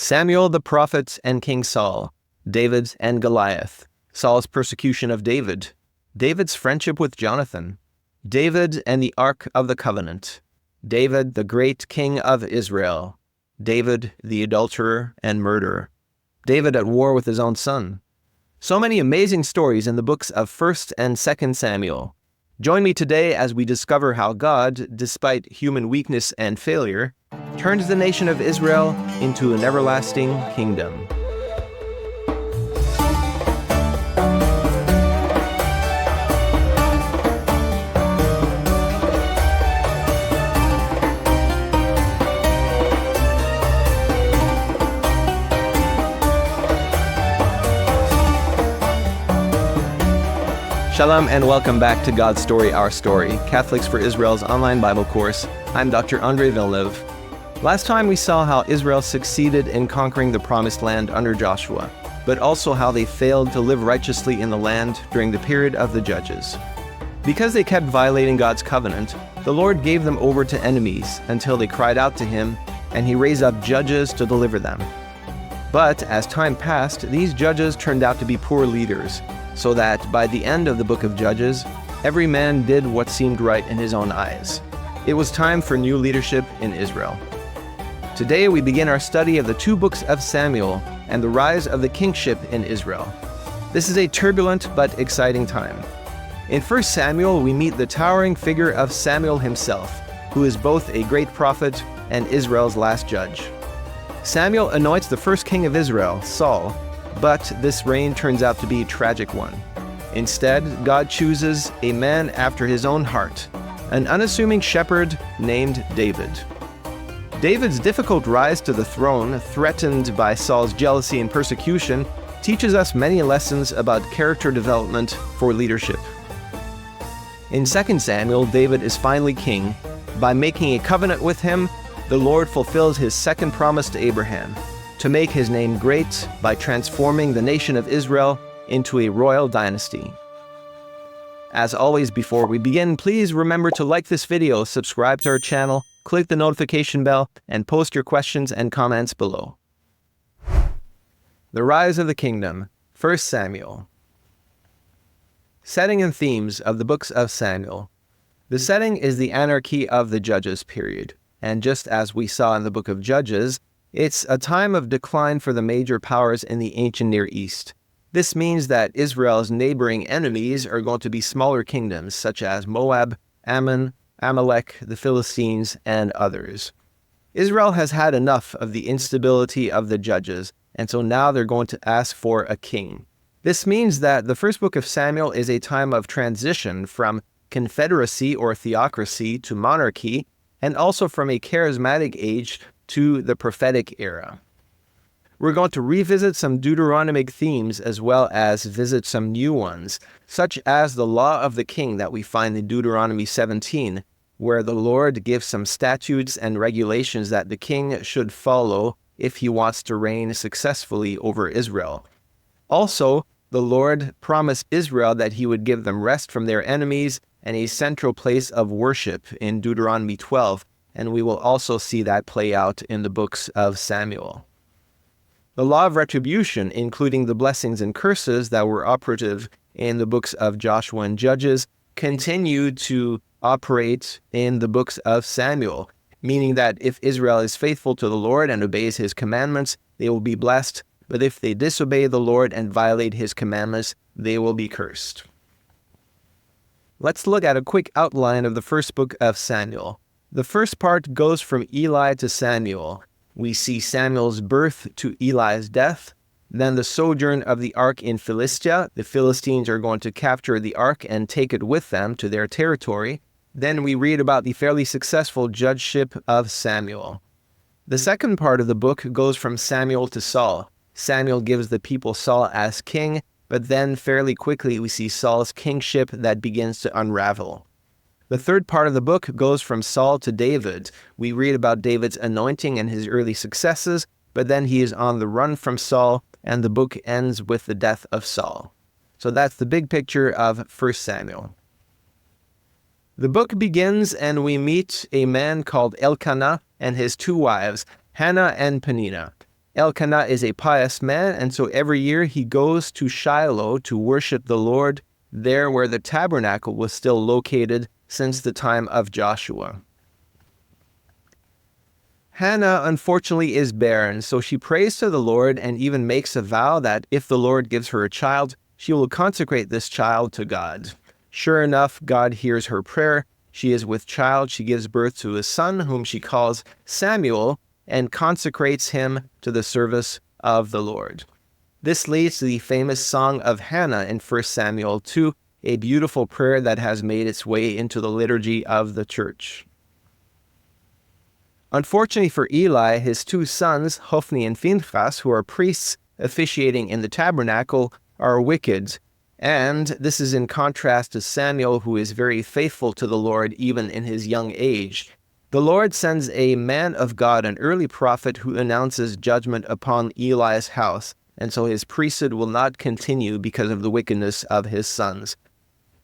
Samuel the prophet and King Saul, David and Goliath, Saul's persecution of David, David's friendship with Jonathan, David and the Ark of the Covenant, David the great king of Israel, David the adulterer and murderer, David at war with his own son. So many amazing stories in the books of 1st and 2nd Samuel. Join me today as we discover how God, despite human weakness and failure, turns the nation of Israel into an everlasting kingdom. Shalom and welcome back to God's Story, Our Story, Catholics for Israel's online Bible course. I'm Dr. Andre Villeneuve. Last time we saw how Israel succeeded in conquering the Promised Land under Joshua, but also how they failed to live righteously in the land during the period of the Judges. Because they kept violating God's covenant, the Lord gave them over to enemies until they cried out to Him, and He raised up judges to deliver them. But as time passed, these judges turned out to be poor leaders, so that by the end of the book of Judges, every man did what seemed right in his own eyes. It was time for new leadership in Israel. Today we begin our study of the 2 books of Samuel and the rise of the kingship in Israel. This is a turbulent but exciting time. In 1 Samuel we meet the towering figure of Samuel himself, who is both a great prophet and Israel's last judge. Samuel anoints the first king of Israel, Saul, but this reign turns out to be a tragic one. Instead, God chooses a man after His own heart, an unassuming shepherd named David. David's difficult rise to the throne, threatened by Saul's jealousy and persecution, teaches us many lessons about character development for leadership. In 2 Samuel, David is finally king. By making a covenant with him, the Lord fulfills His second promise to Abraham, to make His name great by transforming the nation of Israel into a royal dynasty. As always, before we begin, please remember to like this video, subscribe to our channel, click the notification bell, and post your questions and comments below. The rise of the kingdom, 1 Samuel. Setting and themes of the books of Samuel. The setting is the anarchy of the Judges period, and just as we saw in the book of Judges, it's a time of decline for the major powers in the ancient Near East. This means that Israel's neighboring enemies are going to be smaller kingdoms such as Moab, Ammon, Amalek, the Philistines, and others. Israel has had enough of the instability of the judges, and so now they're going to ask for a king. This means that the first book of Samuel is a time of transition from confederacy or theocracy to monarchy, and also from a charismatic age to the prophetic era. We're going to revisit some Deuteronomic themes as well as visit some new ones, such as the law of the king that we find in Deuteronomy 17, where the Lord gives some statutes and regulations that the king should follow if he wants to reign successfully over Israel. Also, the Lord promised Israel that He would give them rest from their enemies and a central place of worship in Deuteronomy 12, and we will also see that play out in the books of Samuel. The law of retribution, including the blessings and curses that were operative in the books of Joshua and Judges, continued to operate in the books of Samuel, meaning that if Israel is faithful to the Lord and obeys His commandments, they will be blessed, but if they disobey the Lord and violate His commandments, they will be cursed. Let's look at a quick outline of the first book of Samuel. The first part goes from Eli to Samuel. We see Samuel's birth to Eli's death, then the sojourn of the ark in Philistia. The Philistines are going to capture the ark and take it with them to their territory. Then we read about the fairly successful judgeship of Samuel. The second part of the book goes from Samuel to Saul. Samuel gives the people Saul as king, but then fairly quickly we see Saul's kingship that begins to unravel. The third part of the book goes from Saul to David. We read about David's anointing and his early successes, but then he is on the run from Saul, and the book ends with the death of Saul. So that's the big picture of 1 Samuel. The book begins and we meet a man called Elkanah and his 2 wives, Hannah and Peninnah. Elkanah is a pious man, and so every year he goes to Shiloh to worship the Lord, there where the tabernacle was still located since the time of Joshua. Hannah, unfortunately, is barren, so she prays to the Lord and even makes a vow that if the Lord gives her a child, she will consecrate this child to God. Sure enough, God hears her prayer. She is with child. She gives birth to a son whom she calls Samuel and consecrates him to the service of the Lord. This leads to the famous Song of Hannah in 1 Samuel 2, a beautiful prayer that has made its way into the liturgy of the church. Unfortunately for Eli, his two sons, Hophni and Phinehas, who are priests officiating in the tabernacle, are wicked. And this is in contrast to Samuel, who is very faithful to the Lord even in his young age. The Lord sends a man of God, an early prophet, who announces judgment upon Eli's house, and so his priesthood will not continue because of the wickedness of his sons.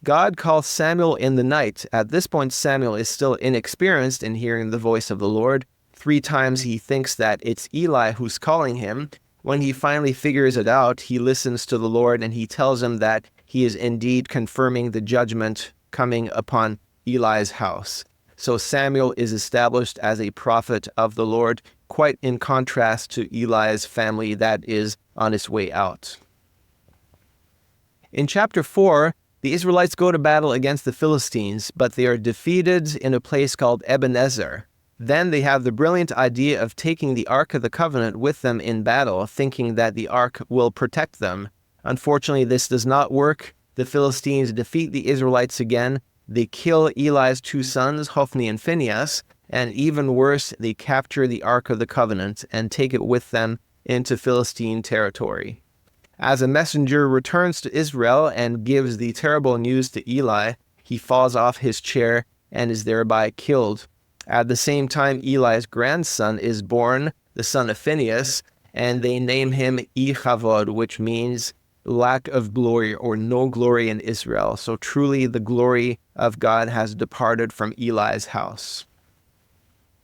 God calls Samuel in the night. At this point, Samuel is still inexperienced in hearing the voice of the Lord. 3 times he thinks that it's Eli who's calling him. When he finally figures it out, he listens to the Lord and he tells him that he is indeed confirming the judgment coming upon Eli's house. So Samuel is established as a prophet of the Lord, quite in contrast to Eli's family that is on its way out. In chapter 4, the Israelites go to battle against the Philistines, but they are defeated in a place called Ebenezer. Then they have the brilliant idea of taking the Ark of the Covenant with them in battle, thinking that the Ark will protect them. Unfortunately, this does not work. The Philistines defeat the Israelites again. They kill Eli's 2 sons, Hophni and Phinehas, and even worse, they capture the Ark of the Covenant and take it with them into Philistine territory. As a messenger returns to Israel and gives the terrible news to Eli, he falls off his chair and is thereby killed. At the same time, Eli's grandson is born, the son of Phinehas, and they name him Ichavod, which means lack of glory or no glory in Israel. So truly the glory of God has departed from Eli's house.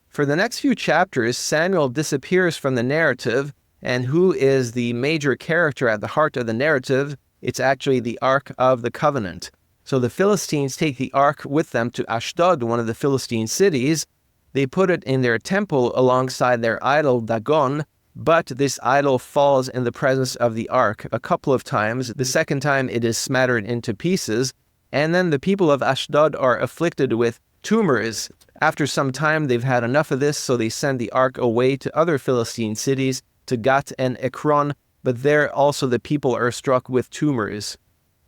For the next few chapters, Samuel disappears from the narrative. And who is the major character at the heart of the narrative? It's actually the Ark of the Covenant. So the Philistines take the Ark with them to Ashdod, one of the Philistine cities. They put it in their temple alongside their idol Dagon, but this idol falls in the presence of the Ark a couple of times. The second time it is smattered into pieces, and then the people of Ashdod are afflicted with tumors. After some time, they've had enough of this, so they send the Ark away to other Philistine cities, to Gat and Ekron, but there also the people are struck with tumors.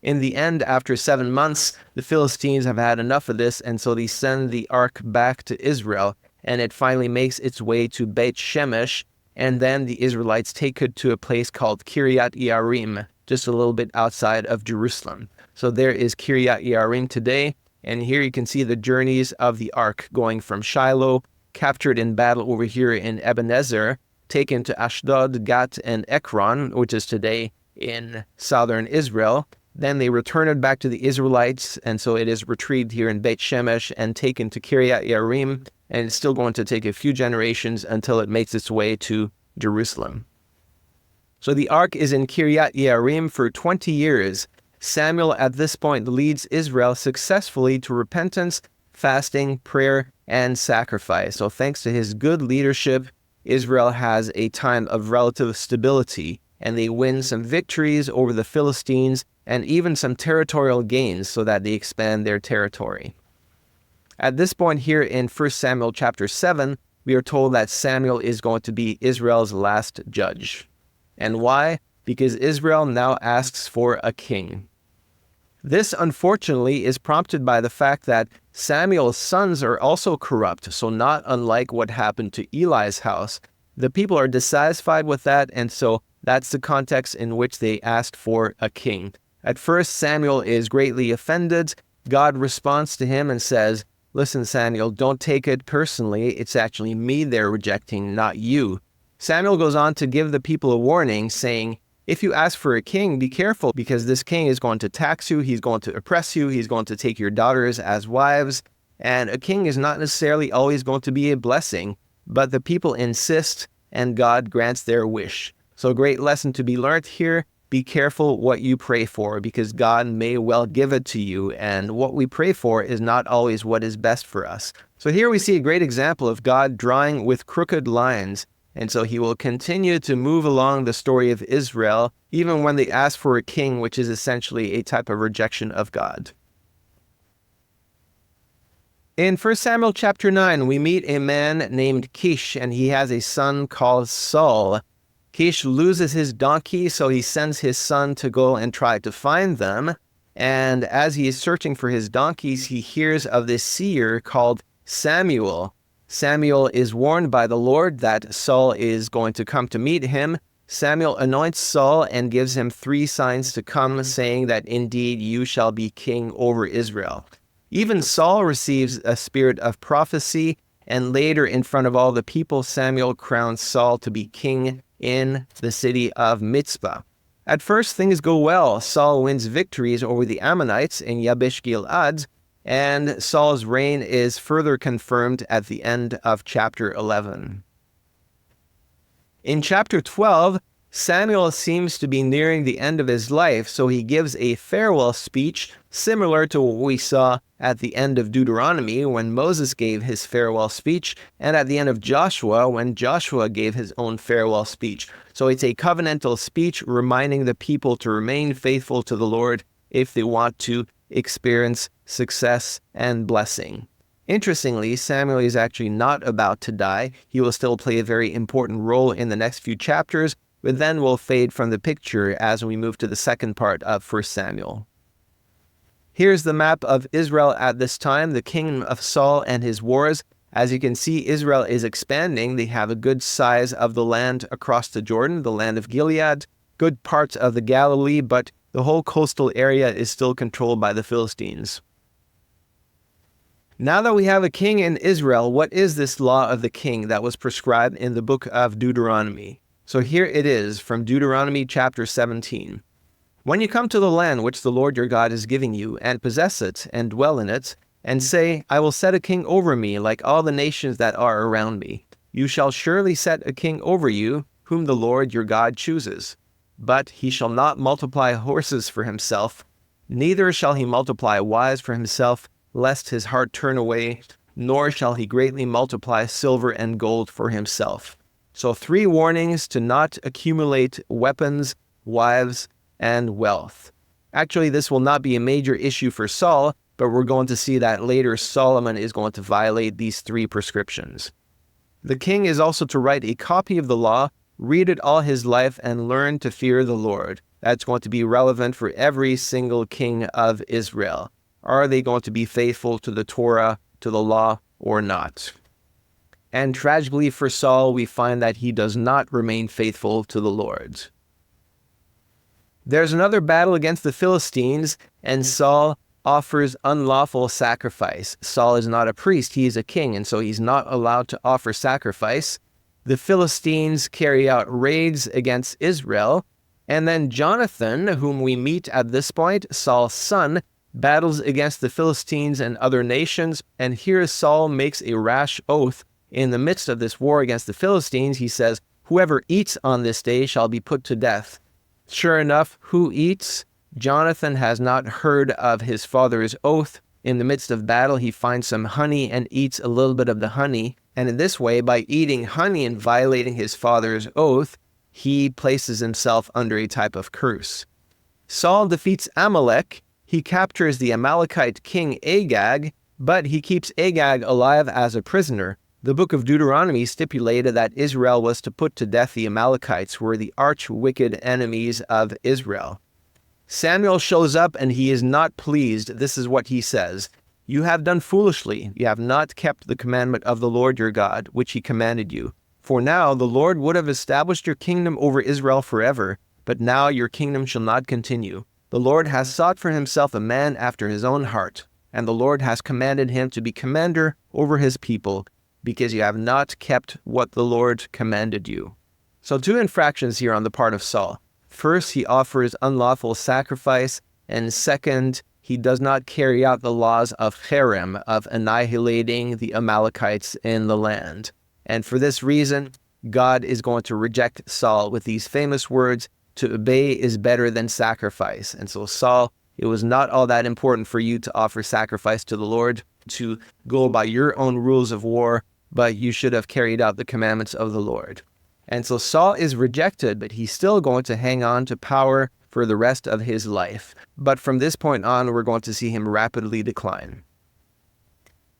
In the end, after 7 months, the Philistines have had enough of this, and so they send the Ark back to Israel, and it finally makes its way to Beit Shemesh, and then the Israelites take it to a place called Kiryat Yearim, just a little bit outside of Jerusalem. So there is Kiryat Yearim today, and here you can see the journeys of the Ark going from Shiloh, captured in battle over here in Ebenezer, taken to Ashdod, Gat, and Ekron, which is today in southern Israel. Then they return it back to the Israelites, and so it is retrieved here in Beit Shemesh and taken to Kiryat Yearim, and it's still going to take a few generations until it makes its way to Jerusalem. So the Ark is in Kiryat Yearim for 20 years. Samuel at this point leads Israel successfully to repentance, fasting, prayer, and sacrifice. So thanks to his good leadership, Israel has a time of relative stability, and they win some victories over the Philistines and even some territorial gains so that they expand their territory. At this point here in 1 Samuel chapter 7, we are told that Samuel is going to be Israel's last judge. And why? Because Israel now asks for a king. This, unfortunately, is prompted by the fact that Samuel's sons are also corrupt, so not unlike what happened to Eli's house. The people are dissatisfied with that, and so that's the context in which they asked for a king. At first, Samuel is greatly offended. God responds to him and says, "Listen, Samuel, don't take it personally. It's actually me they're rejecting, not you." Samuel goes on to give the people a warning, saying, if you ask for a king, be careful, because this king is going to tax you, he's going to oppress you, he's going to take your daughters as wives, and a king is not necessarily always going to be a blessing, but the people insist, and God grants their wish. So a great lesson to be learned here. Be careful what you pray for, because God may well give it to you, and what we pray for is not always what is best for us. So here we see a great example of God drawing with crooked lines, and so he will continue to move along the story of Israel, even when they ask for a king, which is essentially a type of rejection of God. In 1 Samuel chapter 9, we meet a man named Kish, and he has a son called Saul. Kish loses his donkey, so he sends his son to go and try to find them. And as he is searching for his donkeys, he hears of this seer called Samuel. Samuel is warned by the Lord that Saul is going to come to meet him. Samuel anoints Saul and gives him 3 signs to come, saying that indeed you shall be king over Israel. Even Saul receives a spirit of prophecy, and later in front of all the people, Samuel crowns Saul to be king in the city of Mizpah. At first, things go well. Saul wins victories over the Ammonites in Yabesh Gilead, and Saul's reign is further confirmed at the end of chapter 11. In chapter 12, Samuel seems to be nearing the end of his life, so he gives a farewell speech similar to what we saw at the end of Deuteronomy when Moses gave his farewell speech, and at the end of Joshua when Joshua gave his own farewell speech. So it's a covenantal speech reminding the people to remain faithful to the Lord if they want to experience success and blessing. Interestingly, Samuel is actually not about to die. He will still play a very important role in the next few chapters, but then will fade from the picture as we move to the second part of 1 Samuel. Here's the map of Israel at this time, the kingdom of Saul and his wars. As you can see, Israel is expanding. They have a good size of the land across the Jordan, the land of Gilead, good parts of the Galilee, but the whole coastal area is still controlled by the Philistines. Now that we have a king in Israel, what is this law of the king that was prescribed in the book of Deuteronomy? So here it is from Deuteronomy chapter 17. When you come to the land which the Lord your God is giving you, and possess it, and dwell in it, and say, I will set a king over me, like all the nations that are around me, you shall surely set a king over you, whom the Lord your God chooses. But he shall not multiply horses for himself, neither shall he multiply wives for himself, lest his heart turn away, nor shall he greatly multiply silver and gold for himself. So 3 warnings to not accumulate weapons, wives, and wealth. Actually, this will not be a major issue for Saul, but we're going to see that later Solomon is going to violate these 3 prescriptions. The king is also to write a copy of the law, read it all his life, and learn to fear the Lord. That's going to be relevant for every single king of Israel. Are they going to be faithful to the Torah, to the law, or not? And tragically for Saul, we find that he does not remain faithful to the Lord. There's another battle against the Philistines, and Saul offers unlawful sacrifice. Saul is not a priest, he is a king, and so he's not allowed to offer sacrifice. The Philistines carry out raids against Israel, and then Jonathan, whom we meet at this point, Saul's son, battles against the Philistines and other nations, and here Saul makes a rash oath. In the midst of this war against the Philistines, he says, whoever eats on this day shall be put to death. Sure enough, who eats? Jonathan has not heard of his father's oath. In the midst of battle, he finds some honey and eats a little bit of the honey. And in this way, by eating honey and violating his father's oath, he places himself under a type of curse. Saul defeats Amalek. He captures the Amalekite king Agag, but he keeps Agag alive as a prisoner. The book of Deuteronomy stipulated that Israel was to put to death the Amalekites, who were the arch-wicked enemies of Israel. Samuel shows up and he is not pleased. This is what he says. You have done foolishly. You have not kept the commandment of the Lord your God, which he commanded you. For now the Lord would have established your kingdom over Israel forever, but now your kingdom shall not continue. The Lord has sought for himself a man after his own heart, and the Lord has commanded him to be commander over his people, because you have not kept what the Lord commanded you. So 2 infractions here on the part of Saul. First, he offers unlawful sacrifice, and second, he does not carry out the laws of Cherem, of annihilating the Amalekites in the land. And for this reason, God is going to reject Saul with these famous words, "To obey is better than sacrifice." And so Saul, it was not all that important for you to offer sacrifice to the Lord, to go by your own rules of war, but you should have carried out the commandments of the Lord. And so Saul is rejected, but he's still going to hang on to power for the rest of his life. But from this point on, we're going to see him rapidly decline.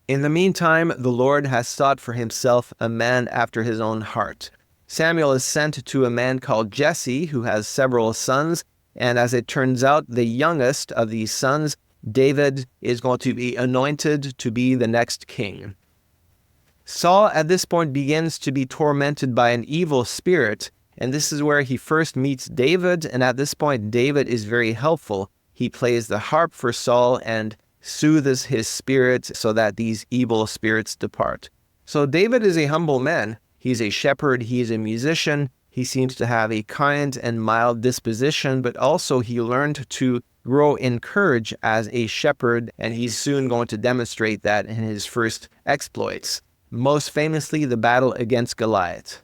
In the meantime, the Lord has sought for himself a man after his own heart. Samuel is sent to a man called Jesse, who has several sons, and as it turns out, the youngest of these sons, David, is going to be anointed to be the next king. Saul at this point begins to be tormented by an evil spirit, and this is where he first meets David, and at this point David is very helpful. He plays the harp for Saul and soothes his spirit so that these evil spirits depart. So David is a humble man. He's a shepherd, he's a musician, he seems to have a kind and mild disposition, but also he learned to grow in courage as a shepherd, and he's soon going to demonstrate that in his first exploits. Most famously, the battle against Goliath.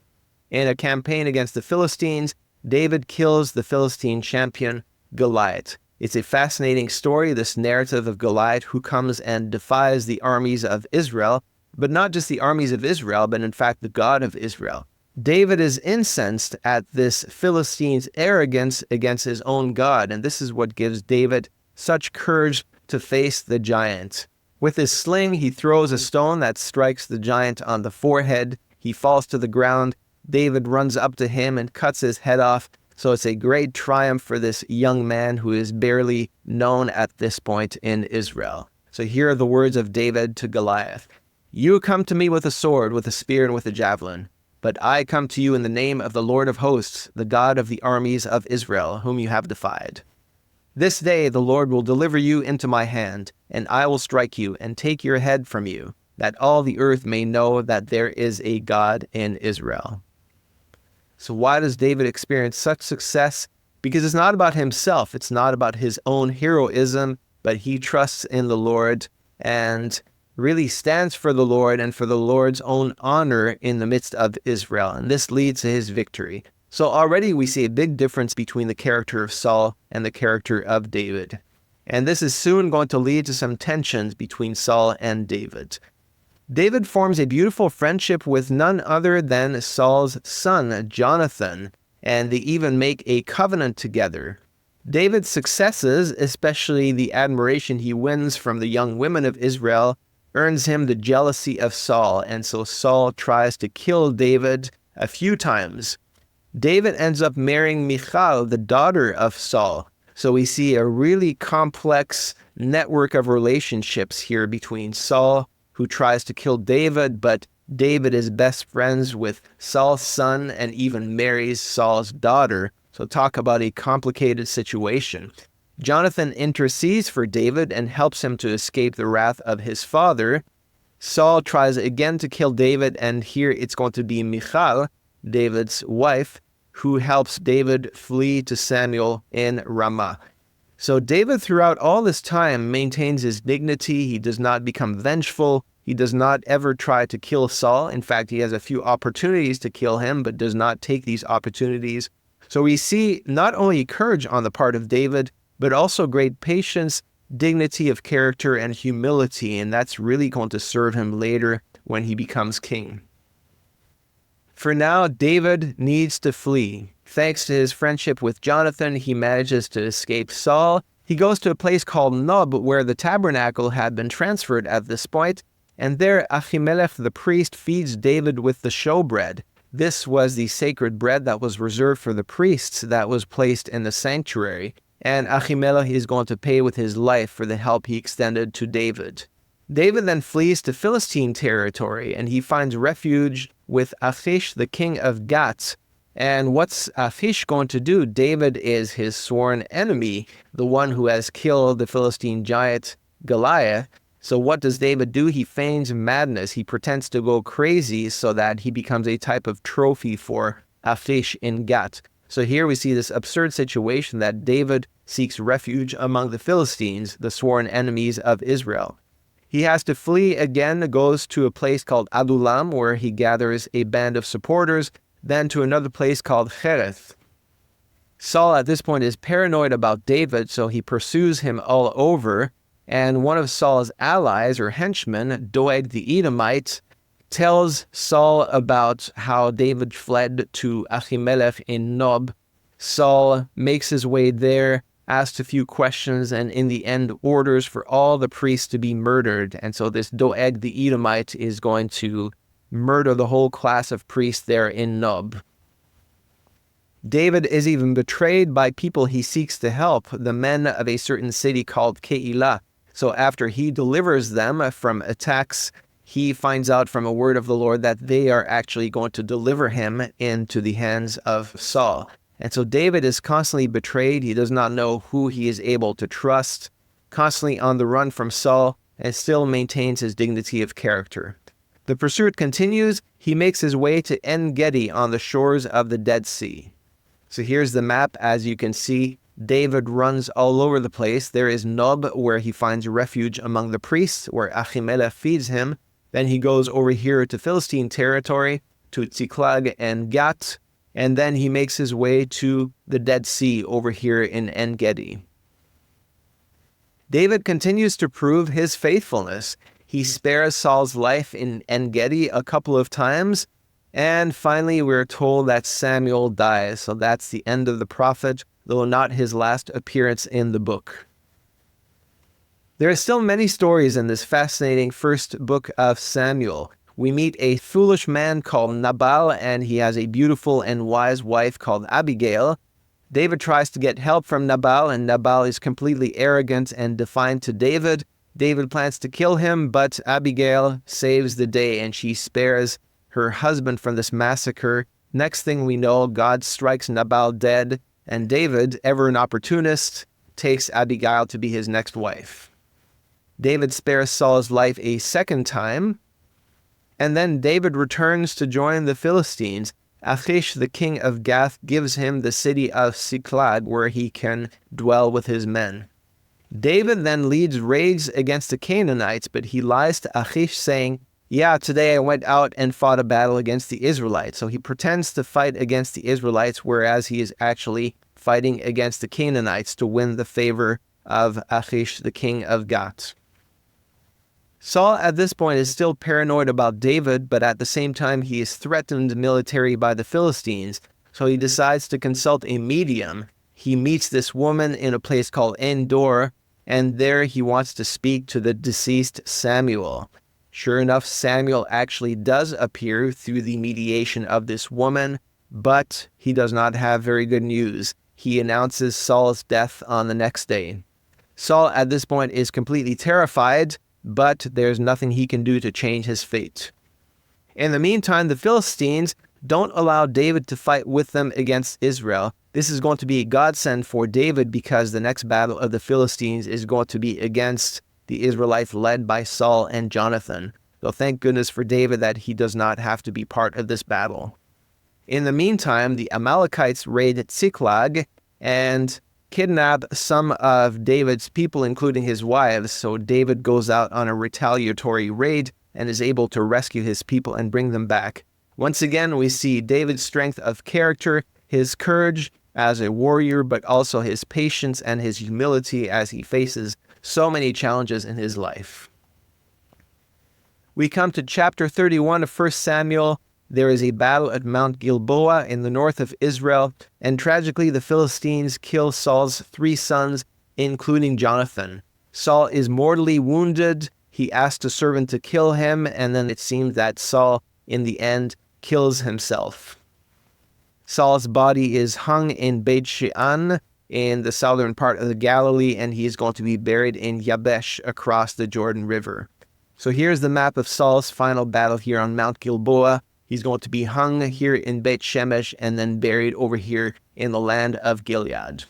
In a campaign against the Philistines, David kills the Philistine champion, Goliath. It's a fascinating story, this narrative of Goliath who comes and defies the armies of Israel, but not just the armies of Israel, but in fact the God of Israel. David is incensed at this Philistine's arrogance against his own God, and this is what gives David such courage to face the giant. With his sling, he throws a stone that strikes the giant on the forehead. He falls to the ground. David runs up to him and cuts his head off. So it's a great triumph for this young man who is barely known at this point in Israel. So here are the words of David to Goliath. "You come to me with a sword, with a spear, and with a javelin. But I come to you in the name of the Lord of hosts, the God of the armies of Israel, whom you have defied. This day the Lord will deliver you into my hand, and I will strike you and take your head from you, that all the earth may know that there is a God in Israel." So why does David experience such success? Because it's not about himself. It's not about his own heroism, but he trusts in the Lord and really stands for the Lord and for the Lord's own honor in the midst of Israel. And this leads to his victory. So already we see a big difference between the character of Saul and the character of David. And this is soon going to lead to some tensions between Saul and David. David forms a beautiful friendship with none other than Saul's son, Jonathan, and they even make a covenant together. David's successes, especially the admiration he wins from the young women of Israel, earns him the jealousy of Saul, and so Saul tries to kill David a few times. David ends up marrying Michal, the daughter of Saul. So we see a really complex network of relationships here between Saul, who tries to kill David, but David is best friends with Saul's son and even marries Saul's daughter. So talk about a complicated situation. Jonathan intercedes for David and helps him to escape the wrath of his father. Saul tries again to kill David, and here it's going to be Michal, David's wife, who helps David flee to Samuel in Ramah. So David throughout all this time maintains his dignity. He does not become vengeful. He does not ever try to kill Saul. In fact, he has a few opportunities to kill him, but does not take these opportunities. So we see not only courage on the part of David, but also great patience, dignity of character, and humility, and that's really going to serve him later when he becomes king. For now, David needs to flee. Thanks to his friendship with Jonathan, he manages to escape Saul. He goes to a place called Nob, where the tabernacle had been transferred at this point, and there Ahimelech the priest feeds David with the showbread. This was the sacred bread that was reserved for the priests that was placed in the sanctuary, and Ahimelech is going to pay with his life for the help he extended to David. David then flees to Philistine territory, and he finds refuge with Achish, the king of Gath. And what's Achish going to do? David is his sworn enemy, the one who has killed the Philistine giant Goliath. So what does David do? He feigns madness. He pretends to go crazy so that he becomes a type of trophy for Achish in Gath. So here we see this absurd situation that David seeks refuge among the Philistines, the sworn enemies of Israel. He has to flee again, goes to a place called Adullam, where he gathers a band of supporters, then to another place called Chereth. Saul at this point is paranoid about David, so he pursues him all over, and one of Saul's allies or henchmen, Doeg the Edomite, tells Saul about how David fled to Ahimelech in Nob. Saul makes his way there, asks a few questions, and in the end orders for all the priests to be murdered. And so this Doeg the Edomite is going to murder the whole class of priests there in Nob. David is even betrayed by people he seeks to help, the men of a certain city called Keilah. So after he delivers them from attacks, he finds out from a word of the Lord that they are actually going to deliver him into the hands of Saul. And so David is constantly betrayed. He does not know who he is able to trust, constantly on the run from Saul, and still maintains his dignity of character. The pursuit continues. He makes his way to En-Gedi on the shores of the Dead Sea. So here's the map. As you can see, David runs all over the place. There is Nob, where he finds refuge among the priests, where Ahimelech feeds him. Then he goes over here to Philistine territory, to Ziklag and Gat, and then he makes his way to the Dead Sea over here in En-Gedi. David continues to prove his faithfulness. He spares Saul's life in En-Gedi a couple of times, and finally we're told that Samuel dies. So that's the end of the prophet, though not his last appearance in the book. There are still many stories in this fascinating first book of Samuel. We meet a foolish man called Nabal, and he has a beautiful and wise wife called Abigail. David tries to get help from Nabal, and Nabal is completely arrogant and defiant to David. David plans to kill him, but Abigail saves the day, and she spares her husband from this massacre. Next thing we know, God strikes Nabal dead, and David, ever an opportunist, takes Abigail to be his next wife. David spares Saul's life a second time, and then David returns to join the Philistines. Achish, the king of Gath, gives him the city of Ziklag, where he can dwell with his men. David then leads raids against the Canaanites, but he lies to Achish, saying, "Yeah, today I went out and fought a battle against the Israelites." So he pretends to fight against the Israelites, whereas he is actually fighting against the Canaanites to win the favor of Achish, the king of Gath. Saul at this point is still paranoid about David, but at the same time he is threatened militarily by the Philistines, so he decides to consult a medium. He meets this woman in a place called En-Dor, and there he wants to speak to the deceased Samuel. Sure enough, Samuel actually does appear through the mediation of this woman, but he does not have very good news. He announces Saul's death on the next day. Saul at this point is completely terrified, but there's nothing he can do to change his fate. In the meantime, the Philistines don't allow David to fight with them against Israel. This is going to be a godsend for David because the next battle of the Philistines is going to be against the Israelites led by Saul and Jonathan. So thank goodness for David that he does not have to be part of this battle. In the meantime, the Amalekites raid Ziklag and kidnap some of David's people, including his wives. So David goes out on a retaliatory raid and is able to rescue his people and bring them back. Once again, we see David's strength of character, his courage as a warrior, but also his patience and his humility as he faces so many challenges in his life. We come to chapter 31 of 1 Samuel. There is a battle at Mount Gilboa in the north of Israel, and tragically the Philistines kill Saul's 3 sons, including Jonathan. Saul is mortally wounded. He asks a servant to kill him, and then it seems that Saul, in the end, kills himself. Saul's body is hung in Beit Shean in the southern part of the Galilee, and he is going to be buried in Yabesh across the Jordan River. So here's the map of Saul's final battle here on Mount Gilboa. He's going to be hung here in Beit Shemesh and then buried over here in the land of Gilead.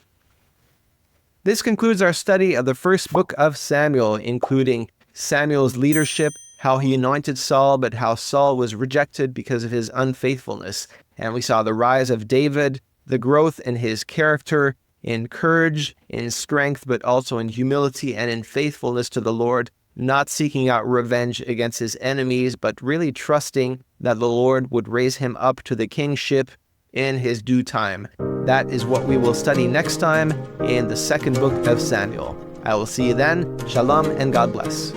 This concludes our study of the first book of Samuel, including Samuel's leadership, how he anointed Saul, but how Saul was rejected because of his unfaithfulness. And we saw the rise of David, the growth in his character, in courage, in strength, but also in humility and in faithfulness to the Lord, not seeking out revenge against his enemies, but really trusting that the Lord would raise him up to the kingship in his due time. That is what we will study next time in the second book of Samuel. I will see you then. Shalom and God bless.